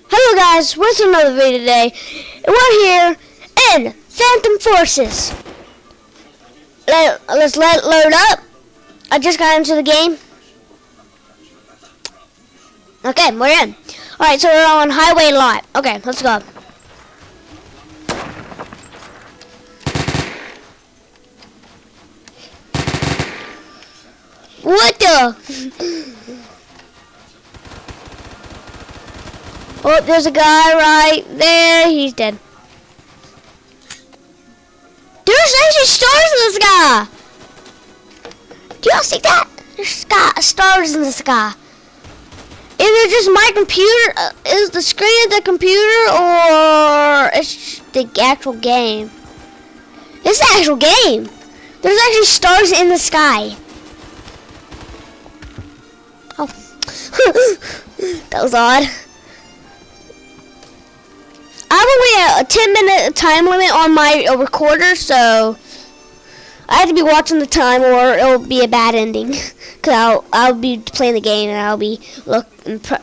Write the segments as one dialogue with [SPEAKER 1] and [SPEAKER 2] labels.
[SPEAKER 1] Hello guys, with another video today. We're here in Phantom Forces. Let's let it load up. I just got into the game. Okay, we're in. Alright, so we're on Highway Lot. Okay, let's go. What the? Oh, there's a guy right there. He's dead. There's actually stars in the sky. Do y'all see that? There's stars in the sky. Is it just my computer? Is the screen of the computer, or it's the actual game? It's the actual game. There's actually stars in the sky. Oh, that was odd. I have only a 10-minute time limit on my recorder, so I have to be watching the time, or it'll be a bad ending. Cause I'll be playing the game and I'll be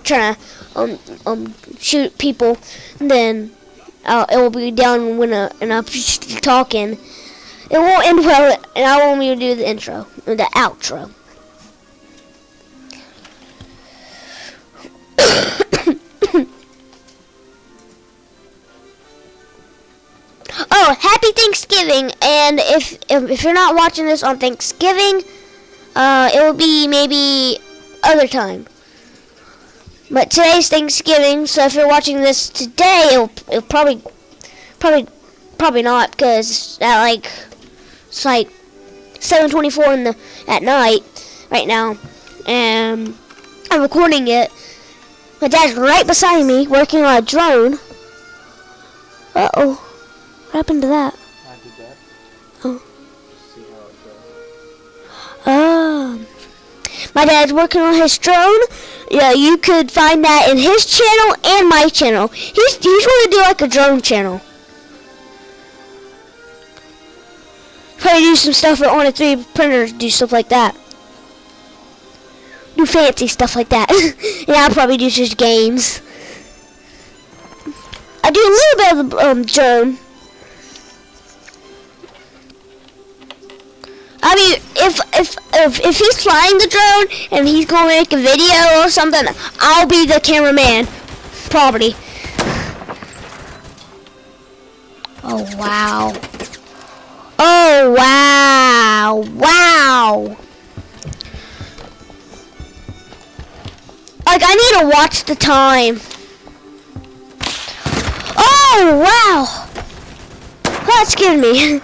[SPEAKER 1] trying to shoot people, and then it will be down when and I'm talking. It won't end well, and I won't even do the intro, or the outro. Oh, happy Thanksgiving! And if you're not watching this on Thanksgiving, it will be maybe other time. But today's Thanksgiving, so if you're watching this today, it'll probably not, because it's like 7:24 at night right now, and I'm recording it. My dad's right beside me working on a drone. Uh-oh. What happened to that?
[SPEAKER 2] I did that.
[SPEAKER 1] Oh.
[SPEAKER 2] See how it goes.
[SPEAKER 1] Oh. My dad's working on his drone. Yeah, you could find that in his channel and my channel. He's going to do like a drone channel. Probably do some stuff on a 3D printer, do stuff like that. Do fancy stuff like that. And I'll probably do just games. I do a little bit of the drone. I mean, if he's flying the drone and he's going to make a video or something, I'll be the cameraman, probably. Oh wow! Oh wow! Wow! Like, I need to watch the time. Oh wow! That scared me.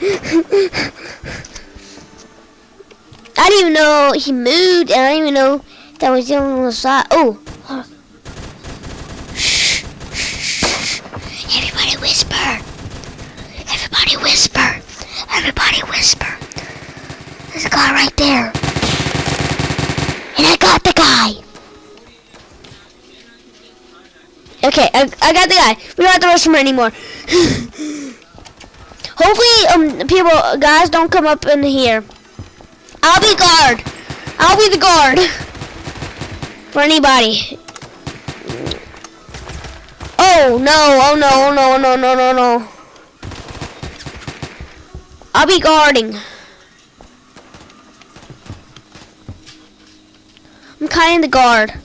[SPEAKER 1] I didn't even know he moved, and I didn't even know that was on the side. Oh. Shh. Shh. Everybody whisper. Everybody whisper. Everybody whisper. There's a guy right there. And I got the guy. Okay, I got the guy. We don't have to whisper anymore. Hopefully, guys don't come up in here. I'll be guard. I'll be the guard for anybody. Oh no! Oh no! Oh no! No! No! No! No! I'll be guarding. I'm kind of the guard.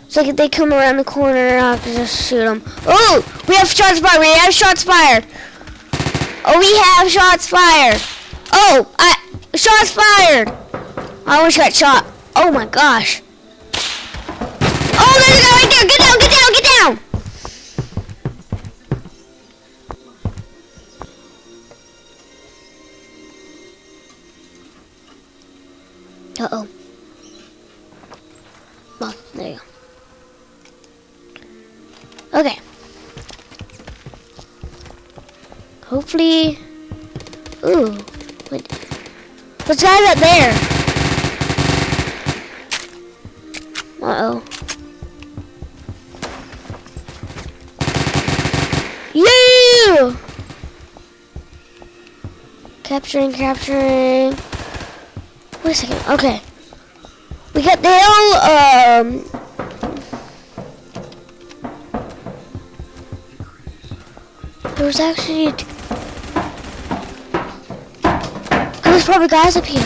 [SPEAKER 1] So if they come around the corner, I can just shoot them. Oh! We have shots fired. We have shots fired. Oh, we have shots fired. Oh! Shots fired! I almost got shot. Oh my gosh. Oh, there's a guy right there! Get down! Get down! Get down! Uh-oh. Oh, there you go. Okay. Hopefully... Ooh. Wait. What's that up there? Uh-oh. Yeah! Capturing. Wait a second. Okay. We got the There's actually... There's probably guys up here.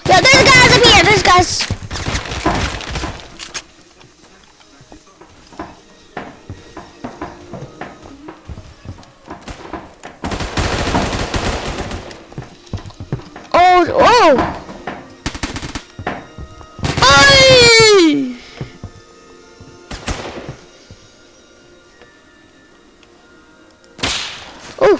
[SPEAKER 1] Yo, there's guys up here! There's guys! Oh! Ay! Oh!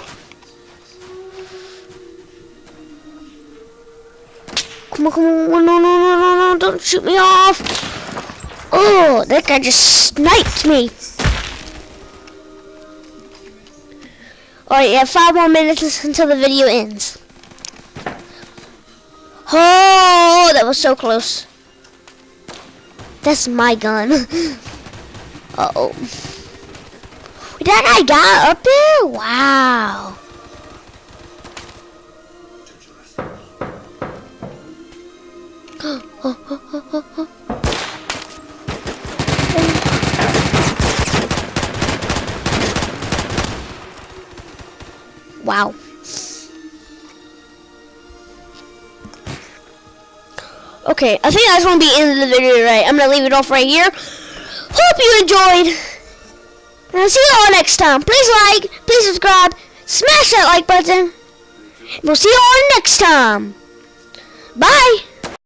[SPEAKER 1] Come on, come on. No, no, no, no, no. Don't shoot me off. Oh, that guy just sniped me. Alright, yeah, 5 more minutes until the video ends. Oh, that was so close. That's my gun. Uh-oh. That guy got up there? Wow. Wow. Okay, I think that's going to be the end of the video, right? I'm going to leave it off right here. Hope you enjoyed. And I'll see you all next time. Please like, please subscribe, smash that like button. And we'll see you all next time. Bye.